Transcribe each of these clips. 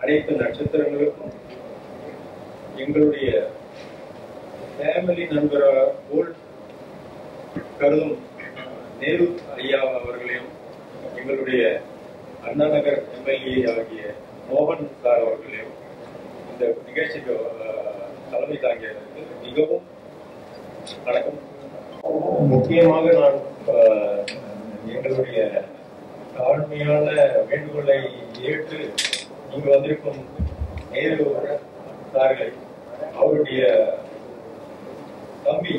அனைத்து நட்சத்திரங்களுக்கும் எங்களுடைய ஃபேமிலி நண்பராக போல் கருதும் நேரு ஐயா அவர்களையும் எங்களுடைய அண்ணா நகர் எம்எல்ஏ ஆகிய மோகன் சார் அவர்களையும் இந்த நிகழ்ச்சிக்கு தலைமை தாங்கியதற்கு மிகவும் வணக்கம். முக்கியமாக நான் எங்களுடைய தாழ்மையான வேண்டுகோளை ஏற்று இங்கு வந்திருக்கும் நேரு சார்களை அவருடைய தம்பி,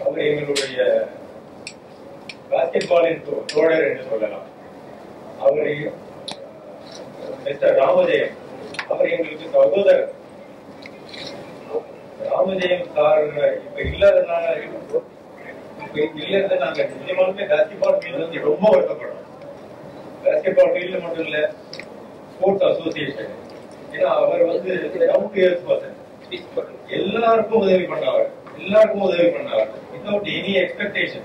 அவர் எங்களுடைய பாஸ்கெட்பாலின் தோழர் என்று சொல்லலாம். அவரை மிஸ்டர் ராமஜெயம், அவர் எங்களுக்கு சகோதரர். ராமஜெயம் சார் இப்ப இல்லாதனால நாங்க நிஜமாலுமே பாஸ்கெட்பால் ஃபீல்டு வந்து ரொம்ப வருத்தப்படுறோம். பாஸ்கெட்பால் ஃபீல்டு மட்டும் இல்ல, ஸ்போர்ட்ஸ் அசோசியேஷன். ஏன்னா அவர் வந்து எல்லாருக்கும் உதவி பண்ணார், without any expectation.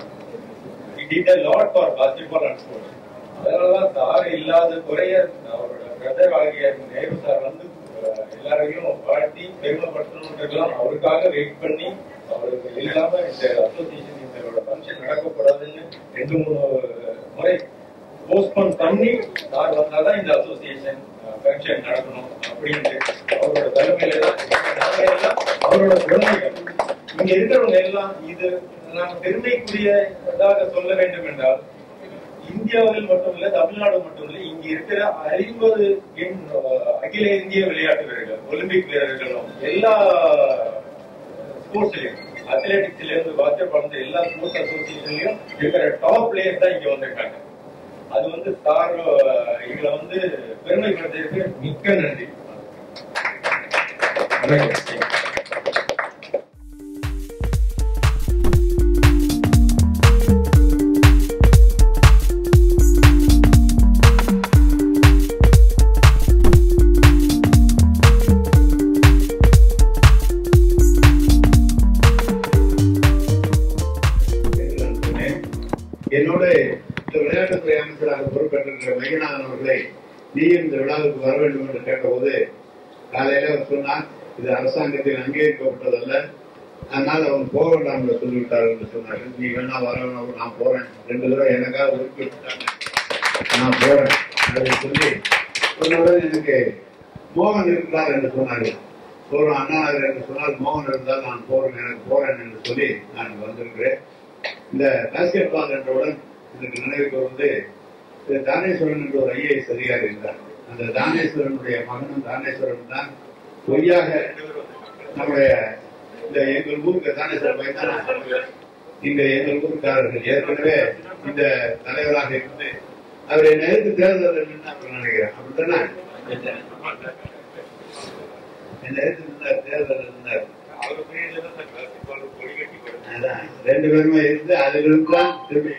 He did a lot for basketball and sports. அதனாலதான் சார் இல்லாத குறைய அவரோட பிரதர் ஆகிய நேரு சார் வந்து எல்லாரையும் வாழ்த்தி பெருமைப்படுத்தணும்ன்றதுலாம் அவருக்காக வெயிட் பண்ணி, அவருக்கு இல்லாம இந்த அசோசியேஷன் இதோட ஃபங்க்ஷன் நடக்கக்கூடாதுன்னு 2-3 முறை போஸ்ட்போன் பண்ணி சார் வந்தாதான் இந்த அசோசியேஷன் ஃபங்க்ஷன் நடக்கணும் அப்படின்ட்டு அவரோட தலைமையில தான் நாங்க எல்லாம் அவரோட குழந்தைகள். இங்க இருக்கிறவங்க எல்லாம் இது நாம் பெருமைக்குரியதாக சொல்ல வேண்டும் என்றால், இந்தியாவில் மட்டுமில்ல, தமிழ்நாடு மட்டுமில்ல, இங்க இருக்கிற 50 அகில இந்திய விளையாட்டு வீரர்கள், ஒலிம்பிக் வீரர்களும் எல்லா ஸ்போர்ட்ஸ்லயும், அத்லெட்டிக்ஸ்ல இருந்து பாஸ்கெட்பால் எல்லா ஸ்போர்ட்ஸ் அசோசியேஷன்லயும் இருக்கிற டாப் பிளேயர்ஸ் தான் இங்க வந்திருக்காங்க. அது வந்து சார் எங்களை வந்து பெருமைப்படுத்திற்கு மிக்க நன்றி. என்னோட இந்த விளையாட்டுத்துறை அமைச்சராக பொறுப்பேற்றிருக்கிற மையநாதன் அவர்களை நீயும் இந்த விழாவுக்கு வர வேண்டும் என்று கேட்டபோது காலையில அவர் சொன்னார், இது அரசாங்கத்தில் அங்கீகரிக்கப்பட்டதல்ல, அதனால அவங்க போக வேண்டாம் என்று சொல்லிவிட்டார்கள் என்று சொன்னார்கள். நீ வேணா வரணும், நான் போறேன், 2 தடவை எனக்காக ஒதுக்கிவிட்டாங்க, நான் போறேன் அப்படின்னு சொல்லி சொன்னவுடன் எனக்கு மோகன் இருக்கிறார் என்று சொன்னார்கள். போறோம் அண்ணா நகர் என்று சொன்னால் மோகன் இருந்தால் நான் போறேன், எனக்கு போறேன் என்று சொல்லி நான் வந்திருக்கிறேன். இந்த பாஸ்கெட்பால் என்றவுடன் எனக்கு நினைவுக்கு வந்து தானேஸ்வரன் என்ற ஒரு ஐஏஎஸ் அதிகாரி இருந்தார். அந்த தானேஸ்வரனுடைய மகனும் தானேஸ்வரன் தான் பொய்யாக நம்முடைய இந்த எங்கள் ஊருக்கு தானேஸ்வரன் பையன் இங்க எங்கள் ஊருக்காரர்கள் ஏற்கனவே இந்த தலைவராக இருந்து அவரை நேருக்கு தேர்தல் நினைக்கிறேன். அப்படித்தானே தேர்தல் இருந்தார். 2 பேருமே இருந்து அதிலிருந்து தான் திரும்பி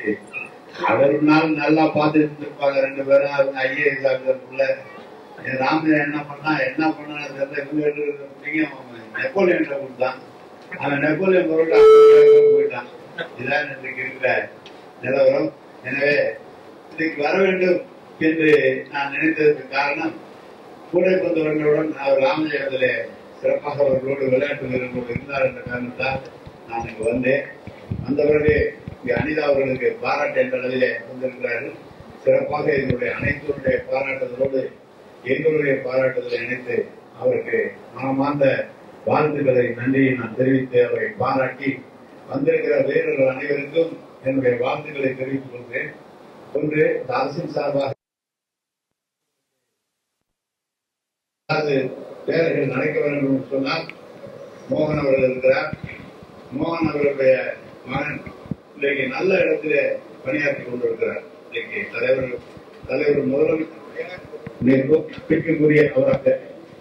அவர் நாள் நல்லா பார்த்து இருந்திருப்பாங்க 2 பேரும். அவங்க ஐஏஎஸ் ஆகுறதுக்குள்ள ராமஜெயம் என்ன பண்ணான்னு தெரியல. நெப்போலியன் கொடுத்தான், அவன் நெப்போலியன் பொருள் போயிட்டான். இதான் இன்றைக்கு இருக்கிற நிலவரம். எனவே இன்றைக்கு வர வேண்டும் என்று நான் நினைத்ததற்கு காரணம், கூடைப்பந்து வந்தவுடன் அவர் ராமஜெயத்திலே சிறப்பாக அவர்களோடு விளையாட்டு வீரர்களோடு இருந்தார் என்ற காரணத்தால் நான் இங்கு வந்தேன். வந்தவர்களே இங்கே அனிதா அவர்களுக்கு பாராட்டு என்ற அளவிலே வந்திருக்கிறார்கள். சிறப்பாக எங்களுடைய அனைத்துடைய பாராட்டுதலோடு எங்களுடைய பாராட்டுதலை இணைத்து அவருக்கு மனமார்ந்த வாழ்த்துக்களை, நன்றியை நான் தெரிவித்து அவரை பாராட்டி வந்திருக்கிற வீரர்கள் அனைவருக்கும் என்னுடைய வாழ்த்துக்களை தெரிவித்துக் கொள்கிறேன். ஒன்று, அரசின் சார்பாக வேலைகள் நடக்க வேண்டும் என்று சொன்னால் மோகன் அவர்கள் இருக்கிறார். மோகன் அவர்களுடைய மகன் இன்றைக்கு நல்ல இடத்திலே பணியாற்றி கொண்டிருக்கிறார். இன்றைக்கு தலைவர் முதலமைச்சருக்குரிய அவராக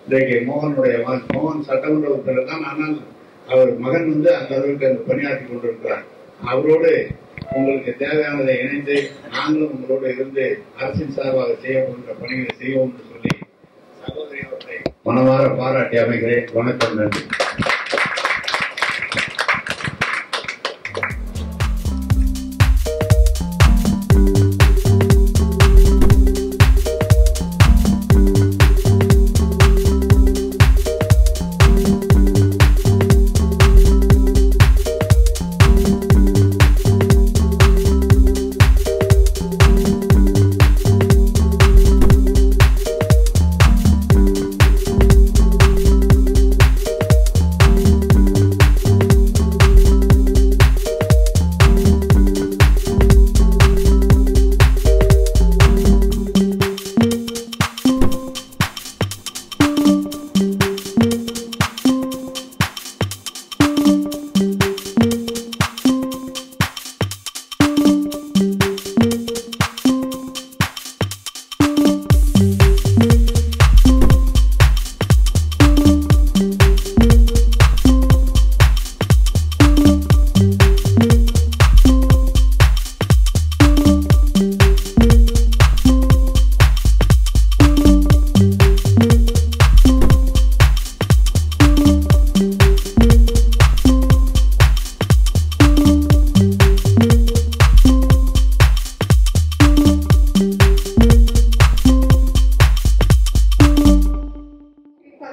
இன்றைக்கு மோகனுடைய மகன், மோகன் சட்டமன்ற உறுப்பினர் தான், ஆனால் அவர் மகன் வந்து அந்த அளவுக்கு பணியாற்றி கொண்டிருக்கிறார். அவரோடு உங்களுக்கு தேவையானதை இணைந்து நாங்களும் உங்களோடு இருந்து அரசின் சார்பாக செய்யப்படுகிற பணிகளை செய்வோம் என்று சொல்லி சகோதரி அவர்களை மனமாற பாராட்டி அமைகிறேன். வணக்கம், நன்றி.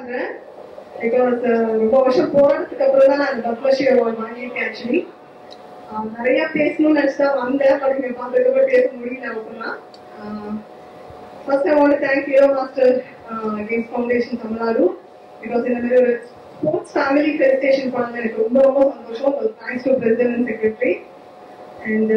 பண்றேன் பிகாஸ் ரொம்ப வருஷம் போறதுக்கு அப்புறம் தான் நான் பத்மஸ்ரீ அவார்ட் வாங்கியிருக்கேன். ஆக்சுவலி நிறைய பேசணும்னு நினைச்சா வந்தேன், பட் இங்க பார்த்துட்டு பேச முடியல. அப்படின்னா first I want to thank you master games foundation Tamil Nadu because இந்த மாதிரி ஒரு ஸ்போர்ட்ஸ் ஃபேமிலி ஃபெலிசிட்டேஷன் பண்ணது எனக்கு ரொம்ப ரொம்ப சந்தோஷம். Thanks to president and secretary. And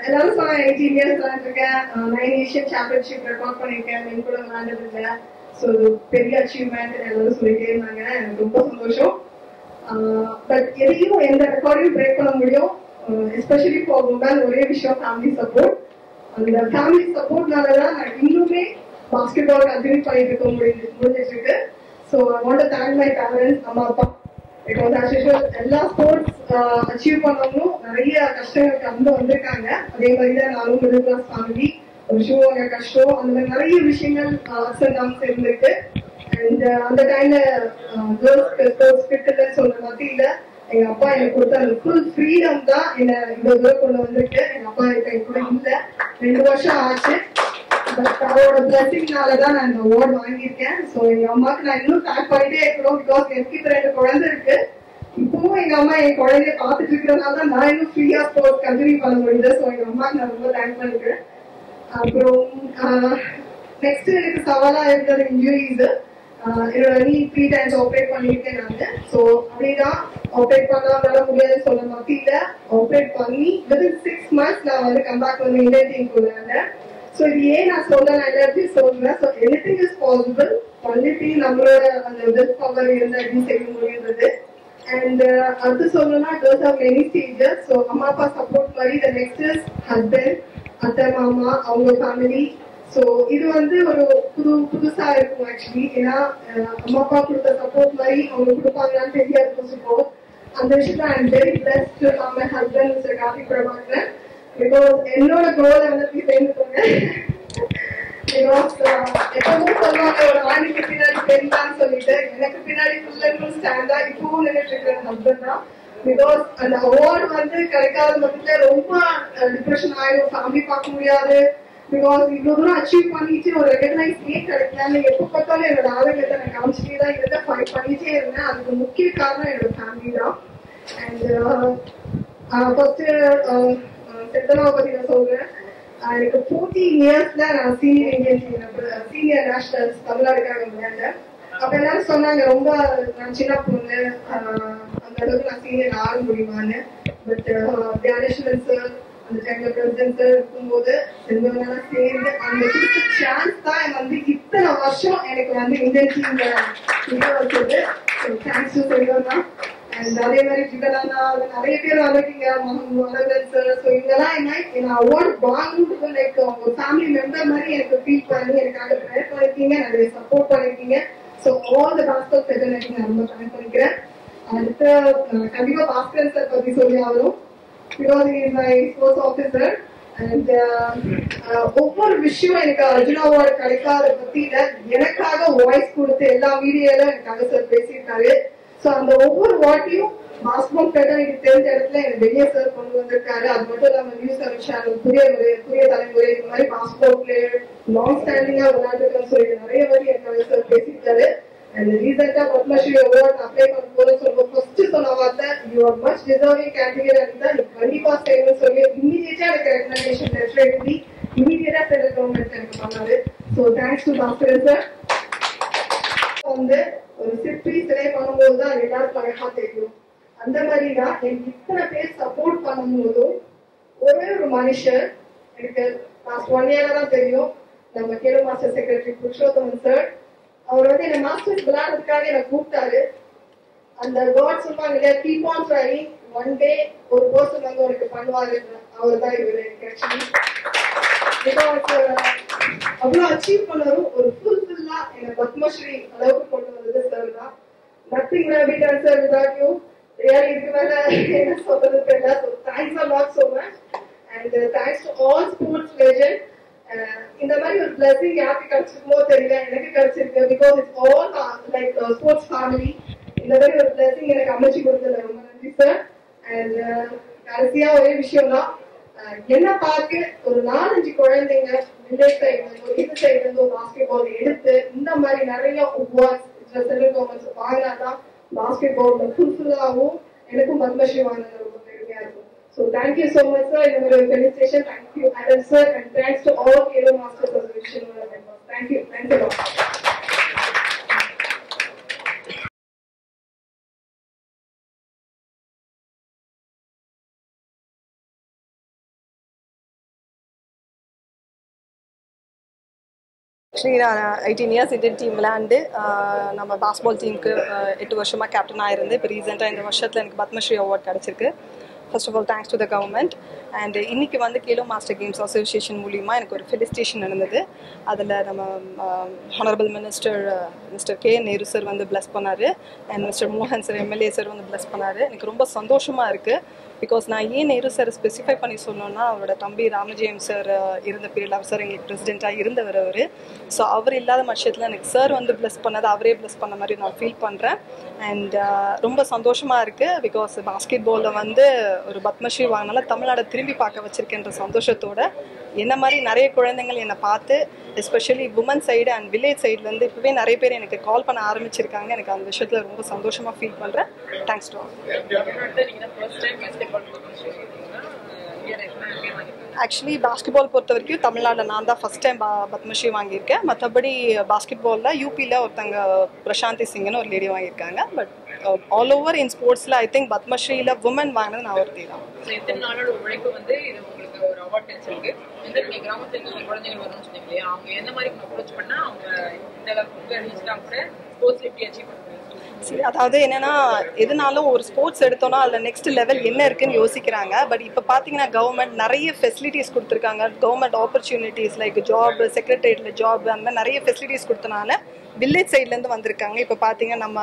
எல்லாரும் சொன்னா 18 இயர்ஸ் விளையாண்டுருக்கேன், 9 ஏஷியன் சாம்பியன்ஷிப் ரெக்கார்ட் பண்ணியிருக்கேன், மென் கூட விளையாண்டதில்லை. ஸோ பெரிய அச்சீவ்மெண்ட் எல்லாரும் சொல்லிட்டே இருந்தாங்க, எனக்கு ரொம்ப சந்தோஷம். பட் எதையும் எந்த ரெக்கார்டையும் பிரேக் பண்ண முடியும், எஸ்பெஷலி ஃபார் உமன். ஒரே விஷயம் ஃபேமிலி சப்போர்ட். அந்த ஃபேமிலி சப்போர்ட்னாலதான் நான் இன்னுமே பாஸ்கெட் பால் கண்டினியூ பண்ணிட்டு இருக்க முடிஞ்சிட்டு இருக்கு. So I want to thank my parents, அம்மா அப்பா. பிகாஸ் ஆஸ் யூஷுவல் எல்லா ஸ்போர்ட்ஸ் அச்சீவ் பண்ணவங்களும் நிறைய கஷ்டங்கள் கடந்து வந்திருக்காங்க. அதே மாதிரி தான் நானும் மிடில் கிளாஸ் ஃபேமிலி, ஒரு ஷூ வாங்க கஷ்டம், அந்த மாதிரி நிறைய விஷயங்கள் அப்ஸ் அண்ட் டவுன்ஸ் இருந்திருக்கு. அண்ட் அந்த டைம்ல கேர்ள்ஸ்க்கு ஸ்போர்ட்ஸ் ஃபிட்னஸ் சொல்ற மத்தியில எங்க அப்பா எனக்கு கொடுத்த அந்த ஃபுல் ஃப்ரீடம் தான் என்ன இவ்வளவு தூரம் கொண்டு வந்திருக்கு. எங்க அப்பா இப்ப என் கூட இல்ல, 2 வருஷம் ஆச்சு. பட் அவரோட பிளஸிங்னாலதான் நான் இந்த அவார்ட் வாங்கியிருக்கேன். ஸோ எங்க அம்மாவுக்கு நான் இன்னும் தேங்க் பண்ணிட்டே இருக்கணும். பிகாஸ் எனக்கு இப்ப 2 குழந்தை இருக்கு. இப்பவும் எங்க அம்மா என் குழந்தைய பார்த்துட்டு இருக்கிறதுனால தான் நான் இன்னும் ஃப்ரீயா ஸ்போர்ட்ஸ் கண்டினியூ பண்ண முடியுது. ஸோ எங்க அம்மாவுக்கு நான் ரொம்ப தேங்க் பண்ணிக்கிறேன். அப்புறம் நெக்ஸ்ட் எனக்கு சவாலா இருந்தது இன்ஜுரிஸ். என்னோட நீ 3 டைம்ஸ் ஆப்ரேட் பண்ணிருக்கேன் நாங்க. ஸோ அப்படிதான் ஆப்ரேட் பண்ணாம முடியாதுன்னு சொல்ல மத்தியில ஆப்ரேட் பண்ணி வித்தின் 6 months நான் வந்து கம்பேக் வந்து இந்தியன் டீம் கொடுத்தேன். ஸோ இது ஏன் நான் சொல்றேன், நான் எல்லாத்தையும் சொல்றேன். So anything is possible, only நம்மளோட அந்த வில் பவர் இருந்தா எப்படி செய்ய முடியுது. அண்ட் அது சொல்லணும்னா girls of many stages. So அம்மா அப்பா சப்போர்ட் மாதிரி த நெக்ஸ்ட் இஸ் ஹஸ்பண்ட், அத்தை மாமா, அவங்க ஃபேமிலி. ஸோ இது வந்து ஒரு புதுசா இருக்கும் ஆக்சுவலி. ஏன்னா அம்மா அப்பா கொடுத்த சப்போர்ட் மாதிரி அவங்க கொடுப்பாங்களான்னு தெரியாது புதுசுப்போ. அந்த விஷயத்துல I am very blessed to have my husband mister Karthik Prabhakaran. Because என்னோட கோலை வந்து சேர்ந்துக்கோங்க. பிகாஸ் எப்பவும் சொல்லுவாங்க ஒரு ஆணுக்கு பின்னாடி பெண்தான் சொல்லிட்டு, எனக்கு பின்னாடி ஃபுல் ஸ்டாண்டா இப்பவும் நின்றுட்டு இருக்கிற ஹஸ்பண்ட் தான். பிகாஸ் அந்த அவார்டு வந்து கிடைக்காத பட்சத்துல ரொம்ப டிப்ரெஷன் ஆயிடும், ஃபேமிலி பார்க்க முடியாது. பிகாஸ் இவ்வளவு தூரம் அச்சீவ் பண்ணிட்டு ஒரு ரெகனைஸ் கிடைக்கல. எப்ப பார்த்தாலும் என்னோட ஆரோக்கியத்தை நான் காமிச்சிட்டே தான் இருந்தேன், ஃபைட் பண்ணிட்டே இருந்தேன். அதுக்கு முக்கிய காரணம் என்னோட ஃபேமிலி தான். அண்ட் ஃபர்ஸ்ட் செத்தனாவை பத்தி நான் சொல்றேன். எனக்கு 14 இயர்ஸ்ல நான் senior Indian team, senior nationals தமிழ்நாடுக்காக விளையாண்டேன். அப்ப எல்லாரும் சொன்னாங்க ரொம்ப நான் சின்ன பொண்ணு, அந்த அளவுக்கு நான் சீனியர் ஆக முடியுமான்னு. பட் தியானேஸ்வரன் சார் அந்த டைம்ல பிரசிடென்ட் சார் இருக்கும்போது செல்வங்கெல்லாம் சேர்ந்து அந்த கொடுத்த சான்ஸ் தான் வந்து இத்தனை வருஷம் எனக்கு வந்து இந்தியன் டீம்ல வச்சது. தேங்க்ஸ் டு செல்வன் தான். அண்ட் அதே மாதிரி ஜிகனானா நிறைய பேர் வந்துட்டீங்க, மகன் சார். ஸோ இவங்கெல்லாம் என்ன அவார்டு வாங்கிட்டு லைக் உங்க ஃபேமிலி மெம்பர் மாதிரி எனக்கு ஃபீல் பண்ணி எனக்காக ப்ரேயர் பண்ணிருக்கீங்க, நிறைய சப்போர்ட் பண்ணிருக்கீங்க. So all the Bhaskar federation நான் ரொம்ப தேங்க் பண்ணிக்கிறேன். அடுத்து கண்டிப்பா பாஸ்கர் சார் பத்தி சொல்லி ஆகணும். Because he is my sports officer. And ஒவ்வொரு விஷயம் எனக்கு அர்ஜுனா அவார்டு கிடைக்காத பத்தியில எனக்காக வாய்ஸ் கொடுத்து எல்லா மீடியால எனக்காக சார் பேசியிருக்காரு. ஸோ அந்த ஒவ்வொரு வாட்டியும் பாஸ்கெட்பால் ஃபெடரேஷன் எனக்கு தெரிஞ்ச இடத்துல எனக்கு வெளியே சார் கொண்டு வந்திருக்காரு. அது மட்டும் இல்லாம நியூஸ் சேனல் புதிய தலைமுறை இந்த மாதிரி பாஸ்கெட்பால் பிளேயர் லாங் ஸ்டாண்டிங்கா விளையாண்டுருக்கேன்னு சொல்லிட்டு நிறைய வாட்டி எனக்காக சார் பேசியிருக்காரு. And recently, Padma Shri Award apply for so first சொன்ன வார்த்தை you are much deserving candidate அப்படின்னா நீ கண்டிப்பா செய்யணும்னு சொல்லி இமீடியட்டா எனக்கு ரெக்கமெண்டேஷன் லெட்டர் எழுதி இமீடியட்டா சென்ட்ரல் கவர்மெண்ட் எனக்கு பண்ணாரு. So thanks to Bhaskar sir. வந்து ஒரு சிற்பி சிலை பண்ணும்போது தான் எல்லாருக்கும் அழகா தெரியும். அந்த மாதிரி தான் எனக்கு இத்தனை பேர் சப்போர்ட் பண்ணும்போதும் ஒரே ஒரு மனுஷர் எனக்கு லாஸ்ட் 1 year தான் தெரியும், நம்ம கேலோ மாஸ்டர் செக்ரட்டரி புருஷோத்தமன் சார். அவர் வந்து என்ன மாஸ்டர்ஸ் விளையாடுறதுக்காக என்ன கூப்பிட்டாரு. அந்த காட் சொல்லுவாங்க இல்லையா, keep on trying, one day ஒரு பர்சன் வந்து உனக்கு பண்ணுவாரு. அவர் தான் இவரு ஆக்சுவலி. அவ்வளவு அச்சீவ் பண்ணதும் ஒரு ஃபுல்ஃபில்லா என்ன பத்மஸ்ரீ அளவுக்கு கொண்டு வந்தது சார் தான். Nothing rapid sir without you really இதுக்கு மேல என்ன சொல்றது தெரியல. So thanks a lot so much. And thanks to all sports legend. இந்த மாதிரி ஒரு பிளஸிங் யாருக்கு கிடைச்சிருக்குமோ தெரியல, எனக்கு கிடைச்சிருக்கு. Because it's all like sports family. இந்த மாதிரி ஒரு பிளஸிங் எனக்கு அமைச்சு கொடுத்ததுல ரொம்ப நன்றி சார். அண்ட் கடைசியா ஒரே விஷயம் தான், என்ன பார்த்து ஒரு 4-5 குழந்தைங்க வில்லேஜ் சைட்ல இந்த சைட்ல இருந்து பாஸ்கெட் பால் எடுத்து இந்த மாதிரி நிறைய அவார்ட்ஸ் வாங்கினாதான் பாஸ்கெட் பால் ஃபுல்ஃபில்லாகவும் எனக்கும் பத்மஸ்ரீ வாங்கினது ரொம்ப பெருமையா இருக்கும். So thank you so much, sir. In the felicitation, thank you, Adam sir, and thanks to all Yellow Masters Association members. Thank you. Thanks a lot. Actually நான் 18 இயர்ஸ் இந்தியன் டீம் விளையாண்டு நம்ம பாஸ்பால் டீமுக்கு 8 வருஷமாக கேப்டனாக இருந்து இப்போ ரீசெண்டாக இந்த வருஷத்தில் எனக்கு பத்மஸ்ரீ அவார்ட் கிடச்சிருக்கு. First of all thanks to the government. And இன்றைக்கி வந்து கேலோ மாஸ்டர் கேம்ஸ் அசோசியேஷன் மூலிமா எனக்கு ஒரு ஃபெலிசிட்டேஷன் நடந்தது. அதில் நம்ம honourable mister K Nehru sir வந்து பிளஸ் பண்ணார், அண்ட் மிஸ்டர் மோகன் சார் எம்எல்ஏ சார் வந்து பிளஸ் பண்ணார். எனக்கு ரொம்ப சந்தோஷமாக இருக்குது. பிகாஸ் நான் ஏன் நேரு சார் ஸ்பெசிஃபை பண்ணி சொன்னோன்னா, அவரோட தம்பி ராமஜெயம் சார் இருந்த பீரியட் அவர் சார் எங்களுக்கு பிரசிடெண்ட்டாக இருந்தவர் அவர். ஸோ அவர் இல்லாத பட்சத்தில் எனக்கு சார் வந்து பிளஸ் பண்ணது அவரே பிளஸ் பண்ண மாதிரி நான் ஃபீல் பண்ணுறேன். அண்ட் ரொம்ப சந்தோஷமாக இருக்குது. பிகாஸ் பாஸ்கெட் பாலில் வந்து ஒரு பத்மஸ்ரீ வாங்கினால தமிழ்நாடை திரும்பி பார்க்க வச்சிருக்கேன்ற சந்தோஷத்தோட என்ன மாதிரி நிறைய குழந்தைங்கள் என்னை பார்த்து especially woman side and village சைட்லேருந்து இப்போவே நிறைய பேர் எனக்கு கால் பண்ண ஆரம்பிச்சிருக்காங்க. எனக்கு அந்த விஷயத்தில் ரொம்ப சந்தோஷமாக ஃபீல் பண்ணுறேன். தேங்க்ஸ் டு ஆக்சுவலி பாஸ்கெட்பால் பொறுத்த வரைக்கும் தமிழ்நாட்டில் நான் தான் ஃபஸ்ட் டைம் பத்மஸ்ரீ வாங்கியிருக்கேன். மற்றபடி பாஸ்கெட்பாலில் யூபியில் ஒருத்தங்க பிரசாந்தி சிங்னு ஒரு லேடி வாங்கியிருக்காங்க. பட் ஆல் ஓவர் இன் ஸ்போர்ட்ஸில் ஐ திங்க் பத்மஸ்ரீயில் உமன் வாங்கினது நான் ஒருத்தி தான். எத்தனை நாளோட உழைப்பு வந்து இது உங்களுக்கு ஒரு அவார்ட் கிடைச்சிருக்கு. எந்த நீங்கள் கிராமத்துக்கு குழந்தைங்க வரணும்னு சொன்னீங்க இல்லையா, அவங்க எந்த மாதிரி அப்ரோச் பண்ணால் அவங்க இந்த அளவுக்கு ரீச்லாம் கூட ஸ்போர்ட்ஸ் எப்படி அச்சீவ் பண்ணுவாங்க? சரி, அதாவது என்னன்னா எதுனாலும் ஒரு ஸ்போர்ட்ஸ் எடுத்தோம்னா அதில் நெக்ஸ்ட் லெவல் என்ன இருக்குன்னு யோசிக்கிறாங்க. பட் இப்போ பார்த்தீங்கன்னா கவர்மெண்ட் நிறைய ஃபெசிலிட்டிஸ் கொடுத்துருக்காங்க. கவர்மெண்ட் ஆப்பர்ச்சுனிட்டிஸ் லைக் ஜாப், செக்ரட்டரியேட்ல ஜாப், அந்த மாதிரி நிறைய ஃபெசிலிட்டிஸ் கொடுத்தனால வில்லேஜ் சைட்லேருந்து வந்திருக்காங்க. இப்போ பார்த்தீங்கன்னா நம்ம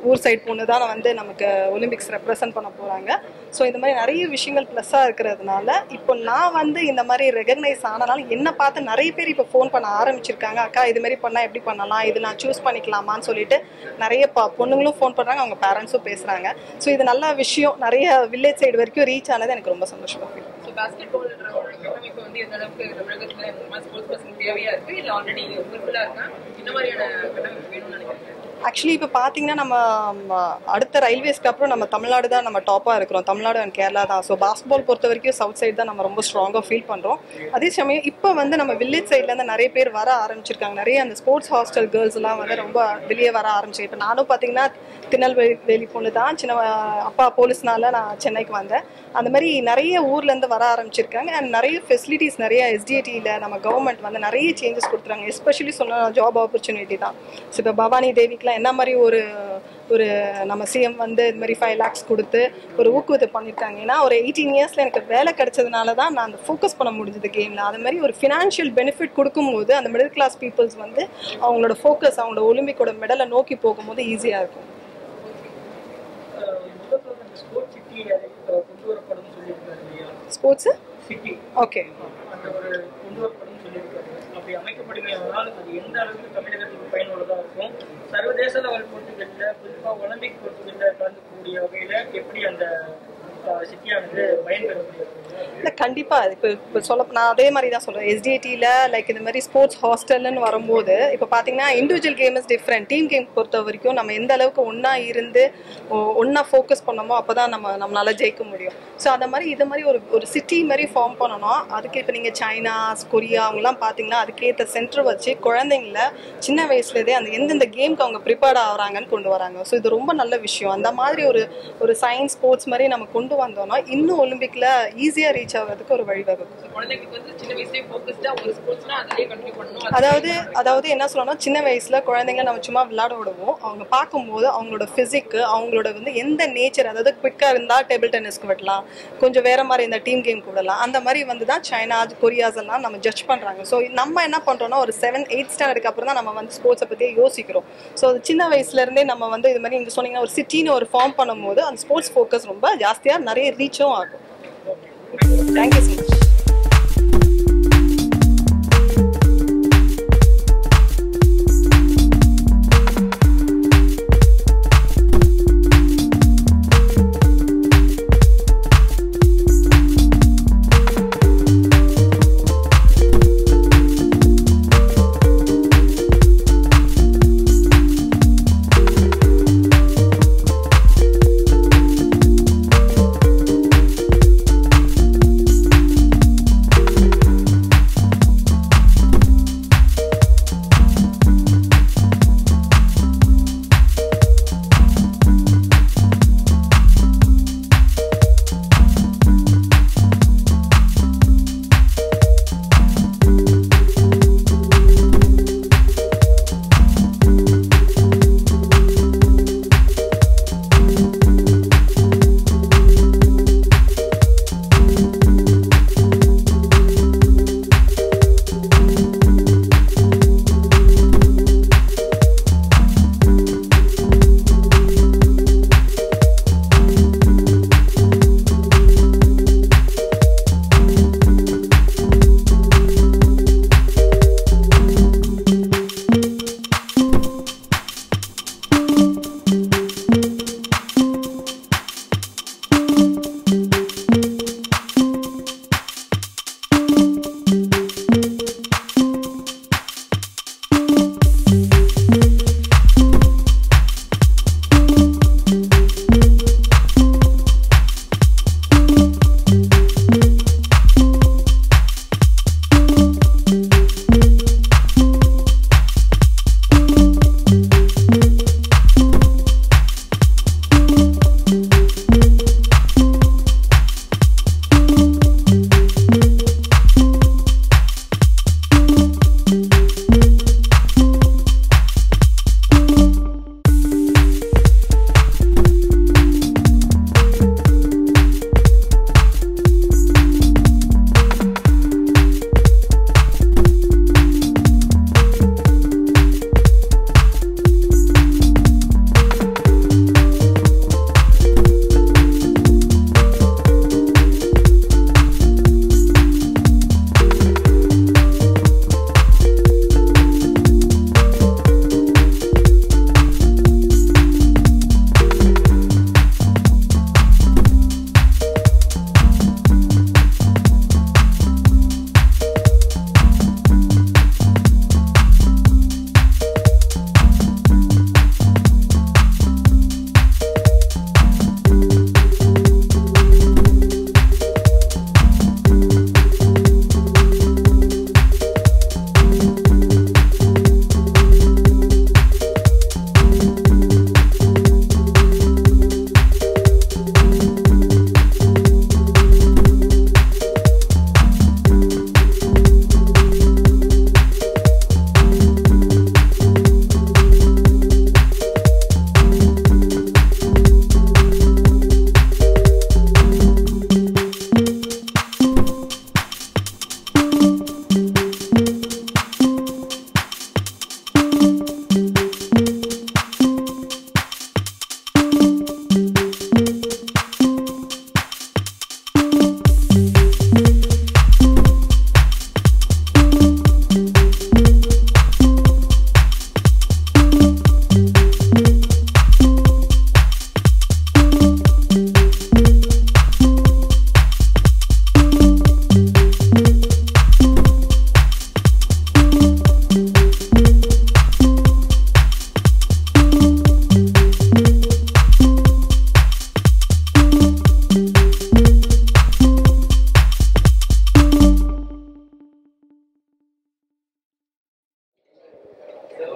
ஊர் சைட் பொண்ணு தான் வந்து நமக்கு ஒலிம்பிக்ஸ் ரெப்ரசன்ட் பண்ண போகிறாங்க. ஸோ இந்த மாதிரி நிறைய விஷயங்கள் ப்ளஸ்ஸாக இருக்கிறதுனால இப்போ நான் வந்து இந்த மாதிரி ரெகக்னைஸ் ஆனனால என்னை பார்த்து நிறைய பேர் இப்போ ஃபோன் பண்ண ஆரம்பிச்சிருக்காங்க. அக்கா இது மாதிரி பண்ணால் எப்படி பண்ணலாம், இது நான் சூஸ் பண்ணிக்கலாமான்னு சொல்லிட்டு நிறைய பொண்ணுங்களும் ஃபோன் பண்ணுறாங்க, அவங்க பேரண்ட்ஸும் பேசுகிறாங்க. ஸோ இது நல்ல விஷயம். நிறைய வில்லேஜ் சைடு வரைக்கும் ரீச் ஆனது எனக்கு ரொம்ப சந்தோஷமாக ஃபீல். ஸோ பாஸ்கெட்பால் இப்போ வந்து எந்த அளவுக்கு தமிழகத்தில் ஸ்போர்ட்ஸ் பர்சன் தேவையாக இருக்குது, இல்லை ஆல்ரெடி ஃபுல்ஃபில்லாக இருக்கா, இந்த மாதிரியான கட்டமைப்பு வேணும்னு நினைக்கிறேன்? ஆக்சுவலி இப்போ பார்த்தீங்கன்னா நம்ம அடுத்த ரயில்வேஸ்க்கு அப்புறம் நம்ம தமிழ்நாடு தான் நம்ம டாப்பாக இருக்கிறோம். தமிழ்நாடு அண்ட் கேரளா தான். ஸோ பாஸ்கெட்பால் பொறுத்த வரைக்கும் சவுத் சைடு தான் நம்ம ரொம்ப ஸ்ட்ராங்காக ஃபீல் பண்ணுறோம். அதே சமயம் இப்போ வந்து நம்ம வில்லேஜ் சைட்லேருந்து நிறைய பேர் வர ஆரம்பிச்சிருக்காங்க. நிறைய அந்த ஸ்போர்ட்ஸ் ஹாஸ்டல் கேர்ள்ஸ்லாம் வந்து ரொம்ப வெளியே வர ஆரம்பிச்சு. இப்போ நானும் பார்த்தீங்கன்னா திருநெல்வேலி பொண்ணு தான். சின்ன அப்பா போலீஸ்னால நான் சென்னைக்கு வந்தேன். அந்த மாதிரி நிறைய ஊர்லேருந்து வர ஆரம்பிச்சிருக்காங்க. அண்ட் நிறைய ஃபெசிலிட்டிஸ் நிறைய எஸ்டிஐடியில் நம்ம கவர்மெண்ட் வந்து நிறைய சேஞ்சஸ் கொடுத்துறாங்க. எஸ்பெஷலி சொன்னால் ஜாப் ஆப்பர்ச்சுனிட்டி தான். ஸோ இப்போ பவானி தேவிக்கெலாம் என்ன மாதிரி ஒரு நம்ம சிஎம் வந்து இது மாதிரி 5 lakhs கொடுத்து ஒரு ஊக்குவித்து பண்ணியிருக்காங்க. ஏன்னா ஒரு 18 yearsல எனக்கு வேலை கிடைச்சதுனால தான் நான் அந்த ஃபோக்கஸ் பண்ண முடிஞ்சது கேமில். அது மாதிரி ஒரு ஃபினான்ஷியல் பெனிஃபிட் கொடுக்கும்போது அந்த மிடில் கிளாஸ் பீப்புள்ஸ் வந்து அவங்களோட ஃபோக்கஸ் அவங்களோட ஒலிம்பிக்கோட மெடலை நோக்கி போகும்போது ஈஸியாக இருக்கும். ஸ்போர்ட்ஸ் ஓகே அப்படி அமைக்கப்படுகிறதால் அது எந்த அளவுக்கு தமிழகத்துக்கு பயனுள்ளதாக இருக்கும், சர்வதேச லெவல் போட்டிகளில் குறிப்பாக ஒலிம்பிக் போட்டிகளில் கலந்துக்கூடிய வகையில் எப்படி அந்த சிட்டியானது பயன்பெறக்கூடிய? இல்லை கண்டிப்பாக இப்போ நான் அதே மாதிரி தான் சொல்கிறேன். எஸ்டிஐடியில் லைக் இந்த மாதிரி ஸ்போர்ட்ஸ் ஹாஸ்டல்னு வரும்போது இப்போ பார்த்தீங்கன்னா individual game is different. Team game பொறுத்த வரைக்கும் நம்ம எந்த அளவுக்கு ஒன்றா இருந்து ஒன்றா ஃபோக்கஸ் பண்ணோமோ அப்போ தான் நம்மளால் ஜெயிக்க முடியும். ஸோ அந்த மாதிரி இது மாதிரி ஒரு சிட்டி மாதிரி ஃபார்ம் பண்ணணும். அதுக்கு இப்போ நீங்கள் சைனா, கொரியா அவங்களாம் பார்த்தீங்கன்னா அதுக்கேற்ற சென்டர் வச்சு குழந்தைங்கள சின்ன வயசுலேயே அந்த எந்தெந்த கேமுக்கு அவங்க ப்ரிப்பேர்ட் ஆகிறாங்கன்னு கொண்டு வராங்க. ஸோ இது ரொம்ப நல்ல விஷயம். அந்த மாதிரி ஒரு சயின்ஸ் ஸ்போர்ட்ஸ் மாதிரி நம்ம கொண்டு வந்தோம்னா இன்னும் ஒலிம்பிக்ல ஈஸியாக ரீச் ஆகிறதுக்கு ஒரு வழிவகுக்கும். அதாவது என்ன சொல்லணும்னா சின்ன வயசுல குழந்தைங்க நம்ம சும்மா விளையாட விடுவோம். அவங்க பார்க்கும்போது அவங்களோட பிசிக், அவங்களோட வந்து எந்த நேச்சர், அதாவது குவிக்கா இருந்தா டேபிள் டென்னிஸ்க்கு விடலாம், கொஞ்சம் வேற மாதிரி இந்த டீம் கேம்க்கு விடலாம். அந்த மாதிரி வந்து தான் சைனா, கொரியாஸ் எல்லாம் நம்ம ஜட்ஜ் பண்றாங்க. ஸோ நம்ம என்ன பண்றோம்னா ஒரு 7th 8th ஸ்டாண்டர்டுக்கு அப்புறம் தான் நம்ம வந்து ஸ்போர்ட்ஸை பத்தியே யோசிக்கிறோம். ஸோ சின்ன வயசுல இருந்தே நம்ம வந்து இது மாதிரி நீங்க சொன்னீங்கன்னா ஒரு சிட்டின்னு ஒரு ஃபார்ம் பண்ணும்போது அந்த ஸ்போர்ட்ஸ் ஃபோக்கஸ் ரொம்ப ஜாஸ்தியா நிறைய ரீச்சும் ஆகும். Thank you so much.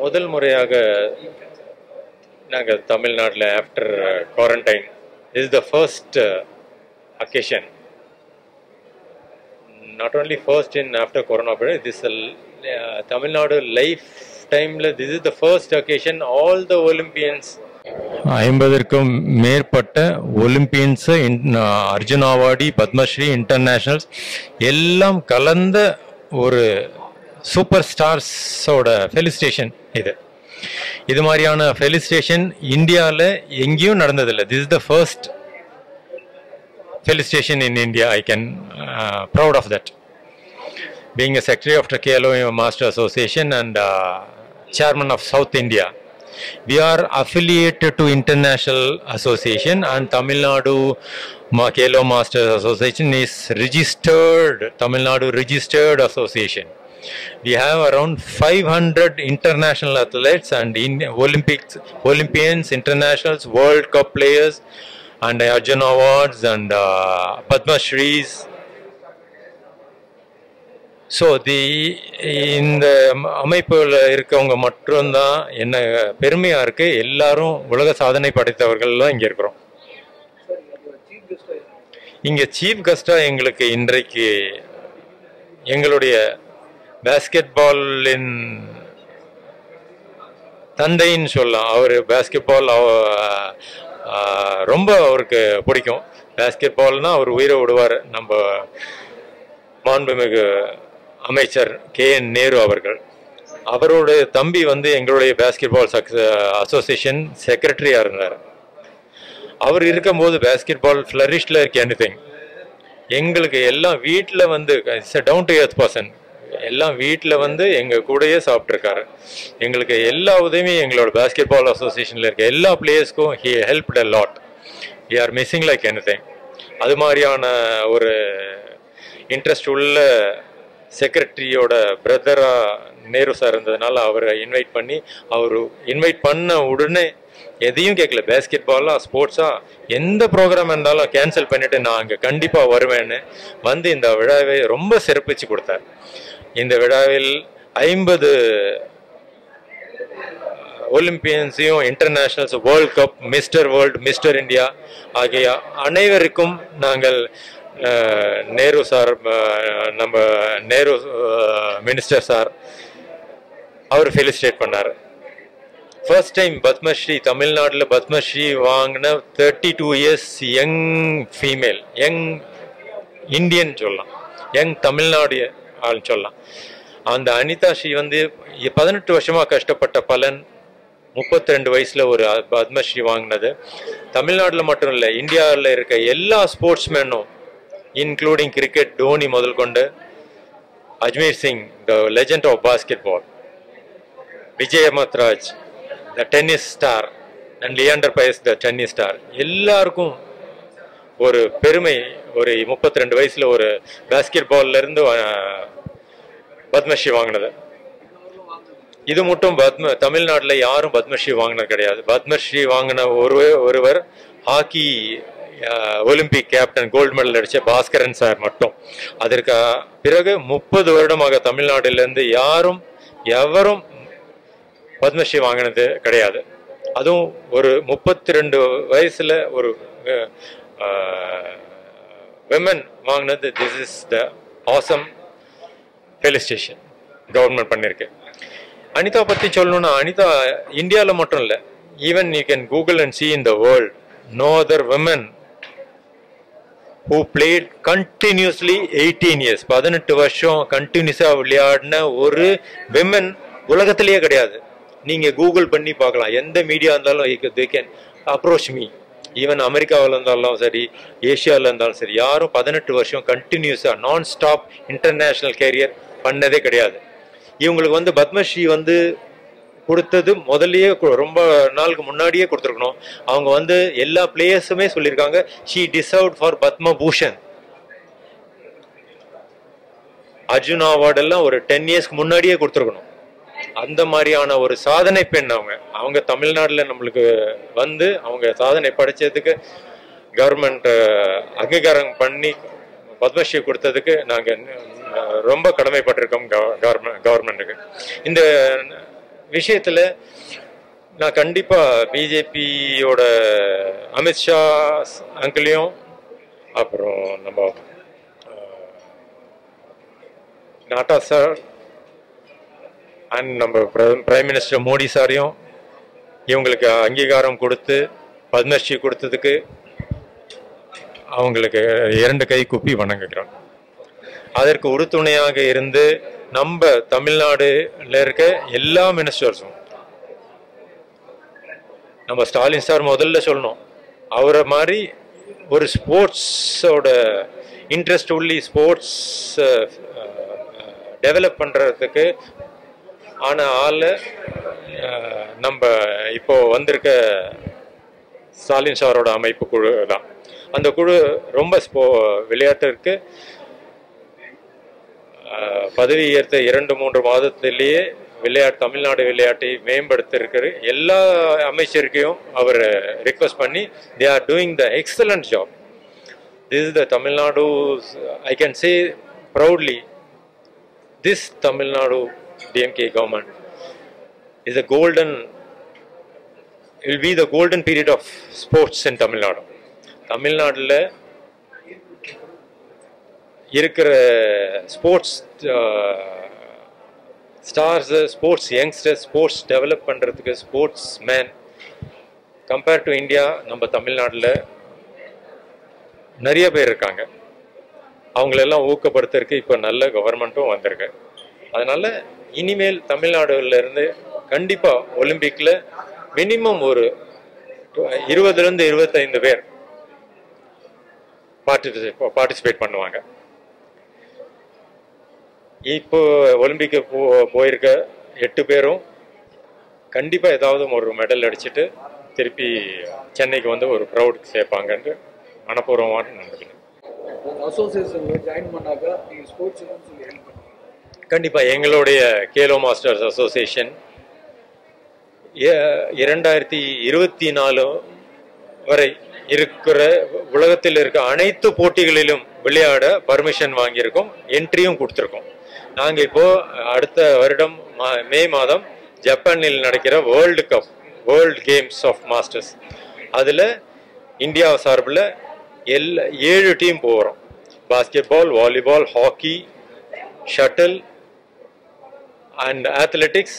முதல் முறையாக நாங்கள் தமிழ்நாட்டில் after quarantine is the first occasion, not only first in after corona, but this Tamil Nadu lifetime, this is the first occasion all the Olympians 50க்கும் மேற்பட்ட Olympians, Arjun awardee, Padma Shri, internationals எல்லாம் கலந்த ஒரு super ஸ்டார்ஸோட felicitation. இது மாதிரியான ஃபெலிசிட்டேஷன் இந்தியாவில் எங்கேயும் நடந்ததில்லை. This is the first felicitation in India. I can proud of that. Being a secretary of the KLO Master Association and chairman of South India, we are affiliated to International Association, and Tamil Nadu KLO Master Association is registered, Tamil Nadu registered association. We have around 500 international athletes and Olympians, internationals, World Cup players, and Arjun Awards and Padma Shrees. So இந்த அமைப்பில் இருக்கவங்க மட்டும்தான் என்ன பெருமையாக இருக்குது. எல்லாரும் உலக சாதனை படைத்தவர்கள்லாம் இங்கே இருக்கிறோம். இங்கே சீஃப் கெஸ்டாக எங்களுக்கு இன்றைக்கு எங்களுடைய பேஸ்கெட் பாலின் தந்தைன்னு சொல்லலாம். அவர் பேஸ்கெட் பால் ரொம்ப அவருக்கு பிடிக்கும். பேஸ்கெட் பால்னால் அவர் உயிரை விடுவார். நம்ம மாண்புமிகு அமைச்சர் KN நேரு அவர்கள், அவருடைய தம்பி எங்களுடைய பேஸ்கெட் பால் அசோசியேஷன் செக்ரட்டரியாக இருந்தார். அவர் இருக்கும்போது பேஸ்கெட் பால் ஃப்ளரிஷ்ல இருக்கு எனிதிங். எங்களுக்கு எல்லாம் வீட்டில் it's down to earth person. எல்லாம் வீட்டில் எங்கள் கூடயே சாப்பிட்ருக்காரு. எங்களுக்கு எல்லா உதவியும் எங்களோட பேஸ்கெட் பால் அசோசியேஷனில் இருக்க எல்லா பிளேயர்ஸ்க்கும் he helped a lot. We are missing like anything. அது மாதிரியான ஒரு இன்ட்ரெஸ்ட் உள்ள செக்ரட்டரியோட பிரதராக நேரு சார் இருந்ததுனால அவரை இன்வைட் பண்ணி, அவர் இன்வைட் பண்ண உடனே எதையும் கேட்கல. பேஸ்கெட் பாலா ஸ்போர்ட்ஸா எந்த ப்ரோக்ராம் இருந்தாலும் கேன்சல் பண்ணிவிட்டு நான் அங்கே கண்டிப்பாக வருவேன்னு இந்த விழாவை ரொம்ப சிறப்பிச்சு கொடுத்தார். இந்த விழாவில் 50 ஒலிம்பியன்ஸையும், internationals, world cup, mister world, mister India ஆகிய அனைவருக்கும் நாங்கள் நேரு சார், நம்ம நேரு மினிஸ்டர் சார், அவர் ஃபெலிசிட்டேட் பண்ணார். ஃபர்ஸ்ட் டைம் பத்மஸ்ரீ தமிழ்நாட்டில் பத்மஸ்ரீ வாங்கின 32 years young female, young Indian சொல்லலாம், யங் தமிழ்நாடு ஆள் சொல்லலாம். அந்த அனிதா ஸ்ரீ 18 வருஷமாக கஷ்டப்பட்ட பலன் 32 வயசில் ஒரு பத்மஸ்ரீ வாங்கினது. தமிழ்நாட்டில் மட்டும் இல்லை, இந்தியாவில் இருக்க எல்லா ஸ்போர்ட்ஸ்மேனும் இன்க்ளூடிங் கிரிக்கெட், தோனி முதல் கொண்டு, Ajmer Singh the legend of basketball, Vijay Amritraj the tennis star, and Leander Paes the tennis star, எல்லாருக்கும் ஒரு பெருமை. ஒரு 32 வயசுல ஒரு பாஸ்கெட் பால்ல இருந்து பத்மஸ்ரீ வாங்கினது. இது மட்டும் தமிழ்நாட்டில் யாரும் பத்மஸ்ரீ வாங்கினது கிடையாது. பத்மஸ்ரீ வாங்கின ஒருவர் hockey Olympic captain, gold medal அடிச்ச பாஸ்கரன் சார் மட்டும். அதற்கு பிறகு 30 வருடமாக தமிழ்நாட்டிலிருந்து எவரும் பத்மஸ்ரீ வாங்கினது கிடையாது. அதுவும் ஒரு 32 வயசுல ஒரு விமன் வாங்கினது. This is the awesome felicitation government பண்ணிருக்கு. அனிதா பற்றி சொல்லணும்னா, அனிதா இந்தியாவில் மட்டும் இல்லை, even you can Google and see in the world, no other women who played continuously 18 years, 18 வருஷம் கண்டினியூஸாக விளையாடின ஒரு விமன் உலகத்திலேயே கிடையாது. நீங்கள் கூகுள் பண்ணி பார்க்கலாம். எந்த மீடியா இருந்தாலும் they can approach me. Even அமெரிக்காவில் இருந்தாலும் சரி, ஏஷியாவில் இருந்தாலும் சரி, யாரும் 18 வருஷம் கண்டினியூஸாக நான் ஸ்டாப் இன்டர்நேஷ்னல் கேரியர் பண்ணதே கிடையாது. இவங்களுக்கு பத்மஸ்ரீ கொடுத்தது முதல்லயே, ரொம்ப நாளுக்கு முன்னாடியே கொடுத்துருக்கணும். அவங்க எல்லா பிளேயர்ஸுமே சொல்லியிருக்காங்க she deserved for Padma Bhushan. Arjun award எல்லாம் ஒரு 10 இயர்ஸ்க்கு முன்னாடியே கொடுத்துருக்கணும். அந்த மாதிரியான ஒரு சாதனை பெண் அவங்க தமிழ்நாட்டில் நம்மளுக்கு அவங்க சாதனை படைச்சதுக்கு கவர்மெண்ட் அங்கீகாரம் பண்ணி பத்மஸ்ரீ கொடுத்ததுக்கு நாங்கள் ரொம்ப கடமைப்பட்டிருக்கோம் கவர்மெண்ட்டுக்கு. இந்த விஷயத்தில் நான் கண்டிப்பாக பிஜேபியோட அமித்ஷா அங்கிளையும் அப்புறம் நம்ம நாட்டா சார் அண்ட் நம்ம பிரைம் மினிஸ்டர் மோடி சாரையும் இவங்களுக்கு அங்கீகாரம் கொடுத்து பத்மஸ்ரீ கொடுத்ததுக்கு அவங்களுக்கு 2 கை குப்பி வணங்குகிறோம். அதற்கு உறுதுணையாக இருந்து நம்ம தமிழ்நாடுல இருக்க எல்லா மினிஸ்டர்ஸும், நம்ம ஸ்டாலின் சார் முதல்ல சொல்லணும், அவரை மாதிரி ஒரு ஸ்போர்ட்ஸோட இன்ட்ரெஸ்ட் உள்ளி ஸ்போர்ட்ஸ் டெவலப் பண்ணுறதுக்கு ஆன ஆள் நம்ம இப்போ வந்திருக்க ஸ்டாலின் சாரோட அமைப்பு குழு தான். அந்த குழு ரொம்ப விளையாட்டிற்கு பதவி ஏற்ற 2-3 மாதத்திலேயே தமிழ்நாடு விளையாட்டை மேம்படுத்திருக்கிற எல்லா அமைச்சருக்கையும் அவர் ரிக்வெஸ்ட் பண்ணி they are doing the excellent job. This is the Tamil Nadu, I can say proudly, this Tamil Nadu DMK government is a golden, it will be the golden period of sports in Tamil Nadu. Tamil Naduல இருக்கிற sports stars, sports youngsters, sports develop பண்ணுறதுக்கு sportsman compare to India நம்ம தமிழ்நாட்டில் நிறைய பேர் இருக்காங்க. அவங்களெல்லாம் ஊக்கப்படுத்துறதுக்கு இப்போ நல்ல கவர்மெண்ட்டும் வந்திருக்கு. அதனால இனிமேல் தமிழ்நாடுல இருந்து கண்டிப்பாக ஒலிம்பிக்கில் மினிமம் ஒரு 20 to 25 பேர் பார்ட்டிசிபேட் பண்ணுவாங்க. இப்போ ஒலிம்பிக்கு போயிருக்க 8 பேரும் கண்டிப்பாக ஏதாவது ஒரு மெடல் அடிச்சுட்டு திருப்பி சென்னைக்கு வந்து ஒரு ப்ரௌடுக்கு சேர்ப்பாங்கன்னு மனப்பூர்வமான நம்புகிறேன். கண்டிப்பா எங்களுடைய கேலோ மாஸ்டர்ஸ் அசோசியேஷன் 2024 வரை இருக்கிற உலகத்தில் இருக்க அனைத்து போட்டிகளிலும் விளையாட பர்மிஷன் வாங்கியிருக்கோம், என்ட்ரியும் கொடுத்துருக்கோம். நாங்கள் இப்போ அடுத்த வருடம் மே மாதம் ஜப்பானில் நடக்கிற வேர்ல்டு கேம்ஸ் ஆஃப் மாஸ்டர்ஸ், அதில் இந்தியா சார்பில் 7 டீம் போகிறோம். Basketball, volleyball, hockey, shuttle and athletics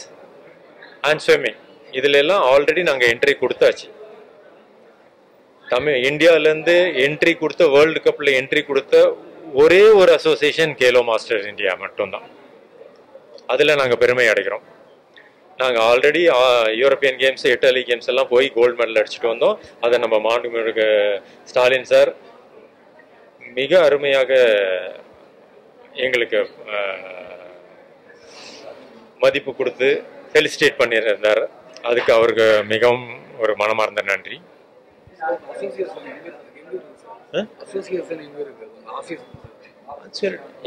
and swimming, இதில் எல்லாம் ஆல்ரெடி நாங்கள் என்ட்ரி கொடுத்தாச்சு. இந்தியாவிலேருந்து என்ட்ரி கொடுத்த, வேர்ல்டு கப்பில் என்ட்ரி கொடுத்த ஒரே ஒரு அசோசியேஷன் கேலோ மாஸ்டர்ஸ் இந்தியா மட்டும்தான். அதில் நாங்கள் பெருமை அடைகிறோம். நாங்கள் already European games, Italy games எல்லாம் போய் கோல்டு மெடல் அடிச்சுட்டு வந்தோம். அதை நம்ம மாண்புமிகு ஸ்டாலின் சார் மிக அருமையாக எங்களுக்கு மதிப்பு கொடுத்து ஃபெலிசிட்டேட் பண்ணியிருந்தார். அதுக்கு அவருக்கு மிகவும் ஒரு மனமார்ந்த நன்றி.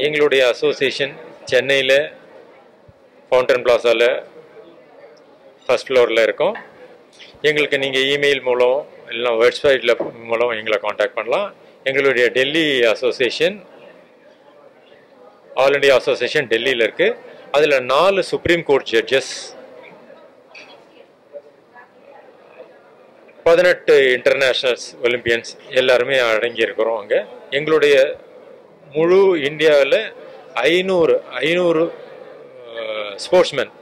எங்களுடைய அசோசியேஷன் சென்னையில் ஃபவுண்டன் பிளாசாவில் ஃபர்ஸ்ட் ஃப்ளோரில் இருக்கோம். எங்களுக்கு நீங்கள் இமெயில் மூலம் இல்லைனா வெப்சைட்டில் மூலம் எங்களை காண்டாக்ட் பண்ணலாம். எங்களுடைய Delhi association, all India association டெல்லியில் இருக்குது. அதில் 4 supreme court judges, 18 internationals Olympians எல்லாருமே அடங்கியிருக்கிறோம் அங்கே. எங்களுடைய முழு இந்தியாவில் 500 sportsman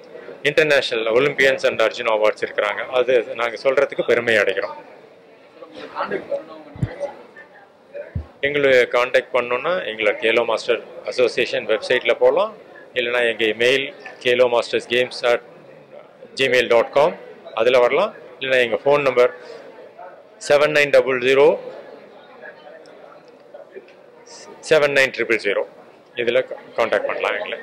international Olympians and Arjun awards இருக்கிறாங்க. அது நாங்கள் சொல்கிறதுக்கு பெருமை அடைகிறோம். எங்களை காண்டாக்ட் பண்ணோன்னா எங்களை கேலோ மாஸ்டர் அசோசியேஷன் வெப்சைட்டில் போகலாம், இல்லைனா எங்கள் மெயில் kelomasters.games@gmail.com அதில் வரலாம். இல்லைனா எங்கள் ஃபோன் நம்பர் 7900 7900 இதில் காண்டாக்ட் பண்ணலாம் எங்களை.